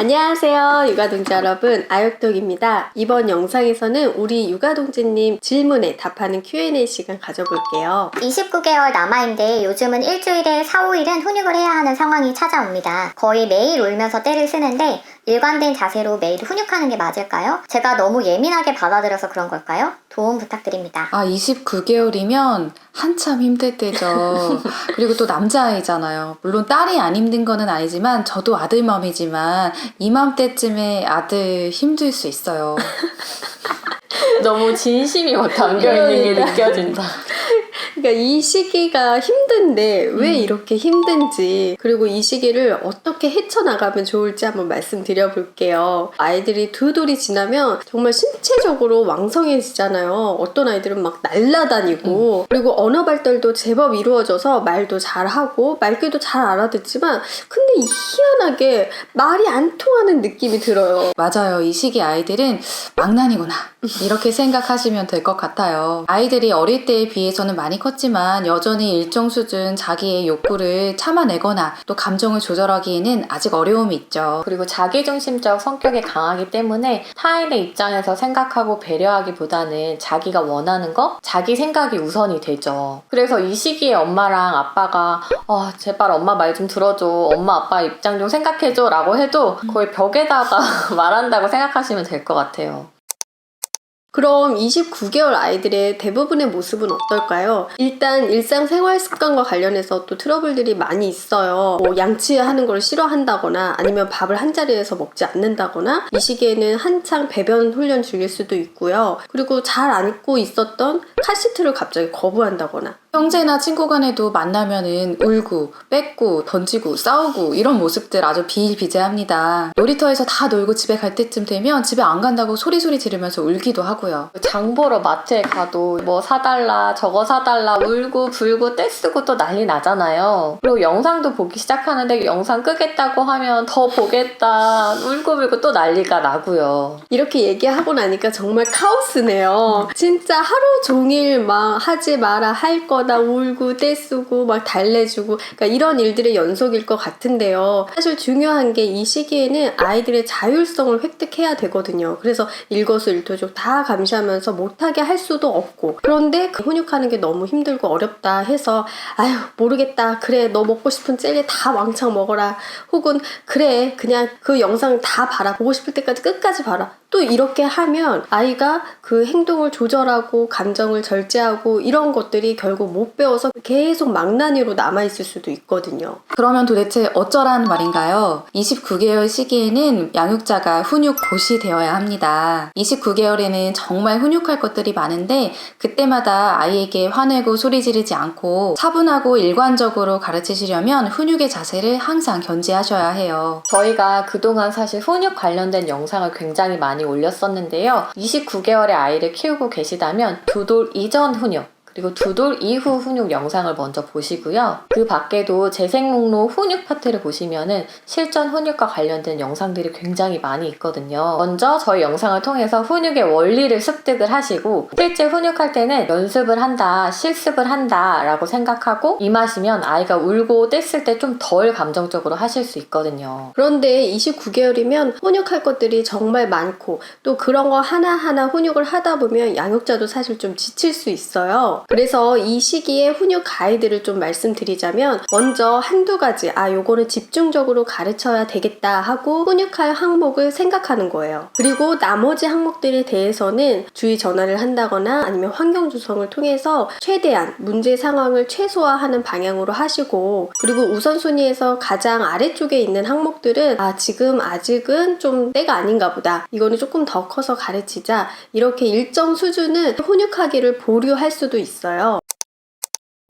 안녕하세요 육아동자 여러분, 아육독입니다. 이번 영상에서는 우리 육아동지님 질문에 답하는 Q&A 시간 가져볼게요. 29개월 남아인데 요즘은 일주일에 4, 5일은 훈육을 해야 하는 상황이 찾아옵니다. 거의 매일 울면서 떼를 쓰는데 일관된 자세로 매일 훈육하는 게 맞을까요? 제가 너무 예민하게 받아들여서 그런 걸까요? 도움 부탁드립니다. 29개월이면 한참 힘들 때죠. 그리고 또 남자아이잖아요. 물론 딸이 안 힘든 거는 아니지만 저도 아들맘이지만 이맘때쯤에 아들 힘들 수 있어요. 너무 진심이 막 담겨있는 게 느껴진다. 그러니까 이 시기가 힘든데 왜 이렇게 힘든지, 그리고 이 시기를 어떻게 헤쳐나가면 좋을지 한번 말씀드려 볼게요. 아이들이 두 돌이 지나면 정말 신체적으로 왕성해지잖아요. 어떤 아이들은 막 날아다니고 그리고 언어 발달도 제법 이루어져서 말도 잘하고 말귀도 잘 알아듣지만, 근데 희한하게 말이 안 통하는 느낌이 들어요. 맞아요. 이 시기 아이들은 망난이구나, 이렇게 생각하시면 될 것 같아요. 아이들이 어릴 때에 비해서는 많이 컸지만 여전히 일정 수준 자기의 욕구를 참아내거나 또 감정을 조절하기에는 아직 어려움이 있죠. 그리고 자기중심적 성격이 강하기 때문에 타인의 입장에서 생각하고 배려하기보다는 자기가 원하는 거, 자기 생각이 우선이 되죠. 그래서 이 시기에 엄마랑 아빠가 제발 엄마 말 좀 들어줘, 엄마 아빠 입장 좀 생각해줘 라고 해도 거의 벽에다가 말한다고 생각하시면 될 것 같아요. 그럼 29개월 아이들의 대부분의 모습은 어떨까요? 일단 일상생활 습관과 관련해서 또 트러블들이 많이 있어요. 뭐 양치하는 걸 싫어한다거나 아니면 밥을 한 자리에서 먹지 않는다거나, 이 시기에는 한창 배변 훈련 중일 수도 있고요. 그리고 잘 안고 있었던 카시트를 갑자기 거부한다거나, 형제나 친구 간에도 만나면은 울고 뺏고 던지고 싸우고 이런 모습들 아주 비일비재합니다. 놀이터에서 다 놀고 집에 갈 때쯤 되면 집에 안 간다고 소리소리 지르면서 울기도 하고요. 장 보러 마트에 가도 뭐 사달라 저거 사달라 울고 불고 떼쓰고 또 난리 나잖아요. 그리고 영상도 보기 시작하는데 영상 끄겠다고 하면 더 보겠다 울고 불고 또 난리가 나고요. 이렇게 얘기하고 나니까 정말 카오스네요. 진짜 하루 종일 막 하지 마라 할 거다 울고 떼쓰고 막 달래주고, 그러니까 이런 일들의 연속일 것 같은데요. 사실 중요한 게 이 시기에는 아이들의 자율성을 획득해야 되거든요. 그래서 일거수일투족 다 감시하면서 못하게 할 수도 없고, 그런데 그 훈육하는 게 너무 힘들고 어렵다 해서 아유 모르겠다, 그래 너 먹고 싶은 젤리 다 왕창 먹어라, 혹은 그래 그냥 그 영상 다 봐라, 보고 싶을 때까지 끝까지 봐라, 또 이렇게 하면 아이가 그 행동을 조절하고 감정을 절제하고 이런 것들이 결국 못 배워서 계속 망나니로 남아있을 수도 있거든요. 그러면 도대체 어쩌라는 말인가요? 29개월 시기에는 양육자가 훈육 고시 되어야 합니다. 29개월에는 정말 훈육할 것들이 많은데 그때마다 아이에게 화내고 소리 지르지 않고 차분하고 일관적으로 가르치시려면 훈육의 자세를 항상 견지하셔야 해요. 저희가 그동안 사실 훈육 관련된 영상을 굉장히 많이 올렸었는데요. 29개월의 아이를 키우고 계시다면 두 돌 이전 훈육, 그리고 두 돌 이후 훈육 영상을 먼저 보시고요. 그 밖에도 재생목록 훈육 파트를 보시면은 실전 훈육과 관련된 영상들이 굉장히 많이 있거든요. 먼저 저희 영상을 통해서 훈육의 원리를 습득을 하시고 실제 훈육할 때는 연습을 한다, 실습을 한다 라고 생각하고 임하시면 아이가 울고 뗐을 때 좀 덜 감정적으로 하실 수 있거든요. 그런데 29개월이면 훈육할 것들이 정말 많고 또 그런 거 하나하나 훈육을 하다 보면 양육자도 사실 좀 지칠 수 있어요. 그래서 이 시기에 훈육 가이드를 좀 말씀드리자면, 먼저 한두 가지 요거는 집중적으로 가르쳐야 되겠다 하고 훈육할 항목을 생각하는 거예요. 그리고 나머지 항목들에 대해서는 주의 전환을 한다거나 아니면 환경 조성을 통해서 최대한 문제 상황을 최소화하는 방향으로 하시고, 그리고 우선순위에서 가장 아래쪽에 있는 항목들은 지금 아직은 좀 때가 아닌가 보다, 이거는 조금 더 커서 가르치자, 이렇게 일정 수준은 훈육하기를 보류할 수도 있어요. 좀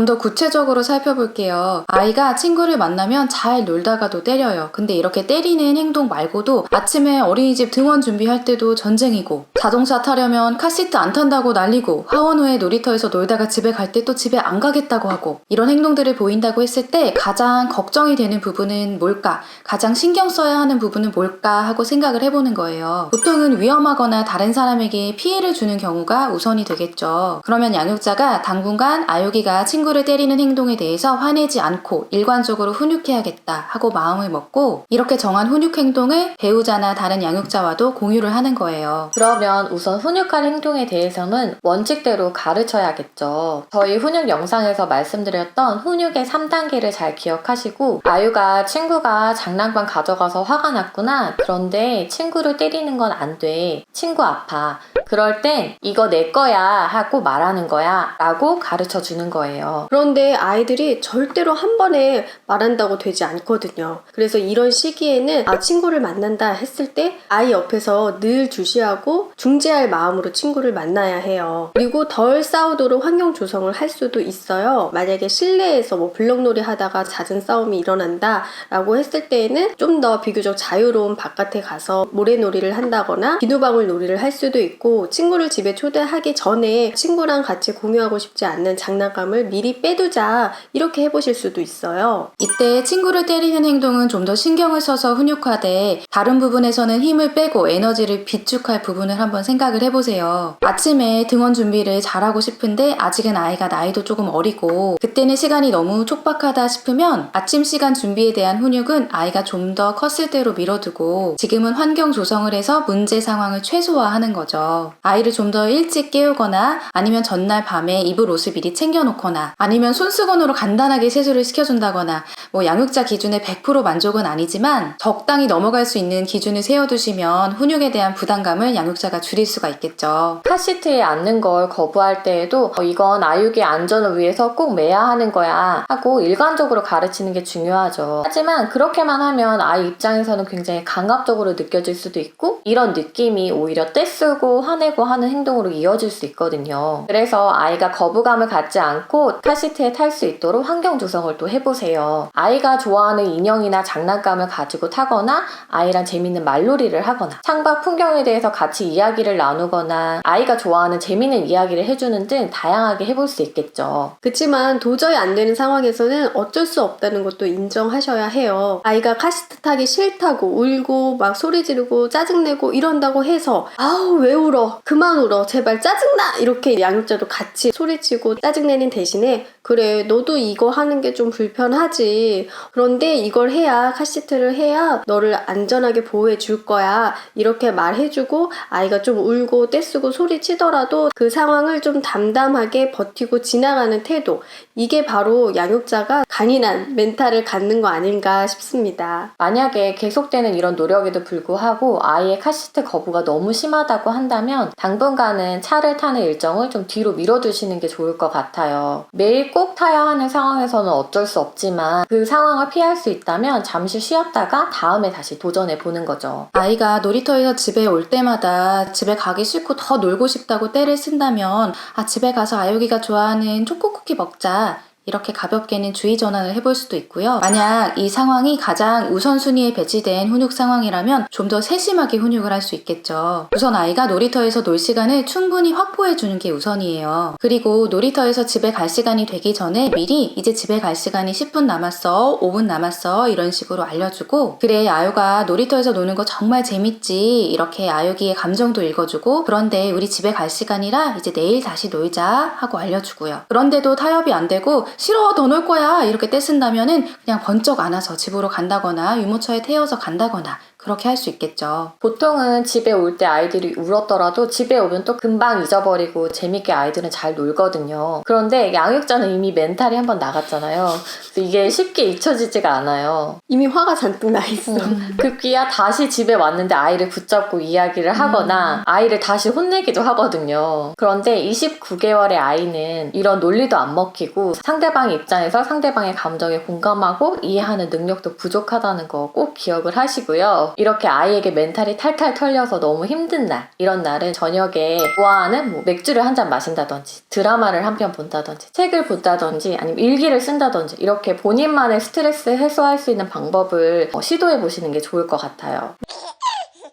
더 구체적으로 살펴볼게요. 아이가 친구를 만나면 잘 놀다가도 때려요. 근데 이렇게 때리는 행동 말고도 아침에 어린이집 등원 준비할 때도 전쟁이고, 자동차 타려면 카시트 안 탄다고 난리고, 하원 후에 놀이터에서 놀다가 집에 갈 때 또 집에 안 가겠다고 하고, 이런 행동들을 보인다고 했을 때 가장 걱정이 되는 부분은 뭘까? 가장 신경 써야 하는 부분은 뭘까? 하고 생각을 해보는 거예요. 보통은 위험하거나 다른 사람에게 피해를 주는 경우가 우선이 되겠죠. 그러면 양육자가 당분간 아유기가 친구 친구를 때리는 행동에 대해서 화내지 않고 일관적으로 훈육해야겠다 하고 마음을 먹고 이렇게 정한 훈육 행동을 배우자나 다른 양육자와도 공유를 하는 거예요. 그러면 우선 훈육할 행동에 대해서는 원칙대로 가르쳐야겠죠. 저희 훈육 영상에서 말씀드렸던 훈육의 3단계를 잘 기억하시고 아유가 친구가 장난감 가져가서 화가 났구나. 그런데 친구를 때리는 건 안 돼. 친구 아파. 그럴 땐 이거 내 거야 하고 말하는 거야 라고 가르쳐 주는 거예요. 그런데 아이들이 절대로 한 번에 말한다고 되지 않거든요. 그래서 이런 시기에는 친구를 만난다 했을 때 아이 옆에서 늘 주시하고 중재할 마음으로 친구를 만나야 해요. 그리고 덜 싸우도록 환경 조성을 할 수도 있어요. 만약에 실내에서 뭐 블럭놀이 하다가 잦은 싸움이 일어난다 라고 했을 때에는 좀 더 비교적 자유로운 바깥에 가서 모래놀이를 한다거나 비누방울 놀이를 할 수도 있고, 친구를 집에 초대하기 전에 친구랑 같이 공유하고 싶지 않는 장난감을 미리 빼두자 이렇게 해보실 수도 있어요. 이때 친구를 때리는 행동은 좀 더 신경을 써서 훈육하되 다른 부분에서는 힘을 빼고 에너지를 비축할 부분을 한번 생각을 해보세요. 아침에 등원 준비를 잘하고 싶은데 아직은 아이가 나이도 조금 어리고 그때는 시간이 너무 촉박하다 싶으면 아침 시간 준비에 대한 훈육은 아이가 좀 더 컸을 때로 미뤄두고 지금은 환경 조성을 해서 문제 상황을 최소화하는 거죠. 아이를 좀 더 일찍 깨우거나 아니면 전날 밤에 입을 옷을 미리 챙겨놓거나 아니면 손수건으로 간단하게 세수를 시켜준다거나 뭐 양육자 기준에 100% 만족은 아니지만 적당히 넘어갈 수 있는 기준을 세워두시면 훈육에 대한 부담감을 양육자가 줄일 수가 있겠죠. 카시트에 앉는 걸 거부할 때에도 이건 아육의 안전을 위해서 꼭 매야 하는 거야 하고 일관적으로 가르치는 게 중요하죠. 하지만 그렇게만 하면 아이 입장에서는 굉장히 강압적으로 느껴질 수도 있고 이런 느낌이 오히려 떼쓰고 화내고 하는 행동으로 이어질 수 있거든요. 그래서 아이가 거부감을 갖지 않고 카시트에 탈 수 있도록 환경 조성을 또 해보세요. 아이가 좋아하는 인형이나 장난감을 가지고 타거나 아이랑 재밌는 말놀이를 하거나 창밖 풍경에 대해서 같이 이야기를 나누거나 아이가 좋아하는 재밌는 이야기를 해주는 등 다양하게 해볼 수 있겠죠. 그치만 도저히 안 되는 상황에서는 어쩔 수 없다는 것도 인정하셔야 해요. 아이가 카시트 타기 싫다고 울고 막 소리 지르고 짜증내고 이런다고 해서 아우 왜 울어? 그만 울어. 제발 짜증나! 이렇게 양육자도 같이 소리치고 짜증내는 대신에 그래 너도 이거 하는 게 좀 불편하지. 그런데 이걸 해야 카시트를 해야 너를 안전하게 보호해 줄 거야. 이렇게 말해주고 아이가 좀 울고 떼쓰고 소리치더라도 그 상황을 좀 담담하게 버티고 지나가는 태도, 이게 바로 양육자가 강인한 멘탈을 갖는 거 아닌가 싶습니다. 만약에 계속되는 이런 노력에도 불구하고 아이의 카시트 거부가 너무 심하다고 한다면 당분간은 차를 타는 일정을 좀 뒤로 밀어두시는 게 좋을 것 같아요. 매일 꼭 타야 하는 상황에서는 어쩔 수 없지만 그 상황을 피할 수 있다면 잠시 쉬었다가 다음에 다시 도전해 보는 거죠. 아이가 놀이터에서 집에 올 때마다 집에 가기 싫고 더 놀고 싶다고 떼를 쓴다면 집에 가서 아유기가 좋아하는 초코쿠키 먹자. 이렇게 가볍게는 주의 전환을 해볼 수도 있고요. 만약 이 상황이 가장 우선순위에 배치된 훈육 상황이라면 좀 더 세심하게 훈육을 할 수 있겠죠. 우선 아이가 놀이터에서 놀 시간을 충분히 확보해 주는 게 우선이에요. 그리고 놀이터에서 집에 갈 시간이 되기 전에 미리 이제 집에 갈 시간이 10분 남았어, 5분 남았어 이런 식으로 알려주고 그래 아유가 놀이터에서 노는 거 정말 재밌지 이렇게 아유기의 감정도 읽어주고 그런데 우리 집에 갈 시간이라 이제 내일 다시 놀자 하고 알려주고요. 그런데도 타협이 안 되고 싫어 더 놀 거야 이렇게 떼쓴다면은 그냥 번쩍 안아서 집으로 간다거나 유모차에 태워서 간다거나 그렇게 할 수 있겠죠. 보통은 집에 올 때 아이들이 울었더라도 집에 오면 또 금방 잊어버리고 재밌게 아이들은 잘 놀거든요. 그런데 양육자는 이미 멘탈이 한번 나갔잖아요. 그래서 이게 쉽게 잊혀지지가 않아요. 이미 화가 잔뜩 나 있어. 급기야 다시 집에 왔는데 아이를 붙잡고 이야기를 하거나 아이를 다시 혼내기도 하거든요. 그런데 29개월의 아이는 이런 논리도 안 먹히고 상대방의 입장에서 상대방의 감정에 공감하고 이해하는 능력도 부족하다는 거 꼭 기억을 하시고요. 이렇게 아이에게 멘탈이 탈탈 털려서 너무 힘든 날, 이런 날은 저녁에 좋아하는 뭐 맥주를 한 잔 마신다든지 드라마를 한 편 본다든지 책을 본다든지 아니면 일기를 쓴다든지 이렇게 본인만의 스트레스 해소할 수 있는 방법을 시도해 보시는 게 좋을 것 같아요.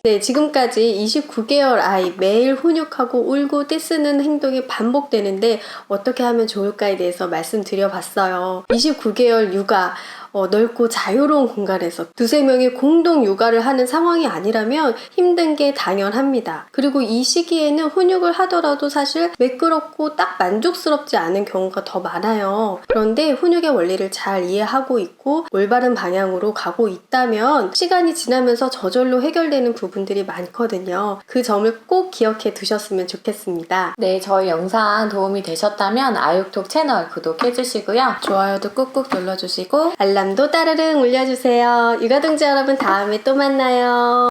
네, 지금까지 29개월 아이 매일 훈육하고 울고 떼쓰는 행동이 반복되는데 어떻게 하면 좋을까에 대해서 말씀드려봤어요. 29개월 육아 넓고 자유로운 공간에서 두세 명이 공동 육아를 하는 상황이 아니라면 힘든 게 당연합니다. 그리고 이 시기에는 훈육을 하더라도 사실 매끄럽고 딱 만족스럽지 않은 경우가 더 많아요. 그런데 훈육의 원리를 잘 이해하고 있고 올바른 방향으로 가고 있다면 시간이 지나면서 저절로 해결되는 부분들이 많거든요. 그 점을 꼭 기억해 두셨으면 좋겠습니다. 네, 저희 영상 도움이 되셨다면 아육톡 채널 구독해주시고요. 좋아요도 꾹꾹 눌러주시고 알람도 따르릉 울려주세요. 육아동지 여러분 다음에 또 만나요.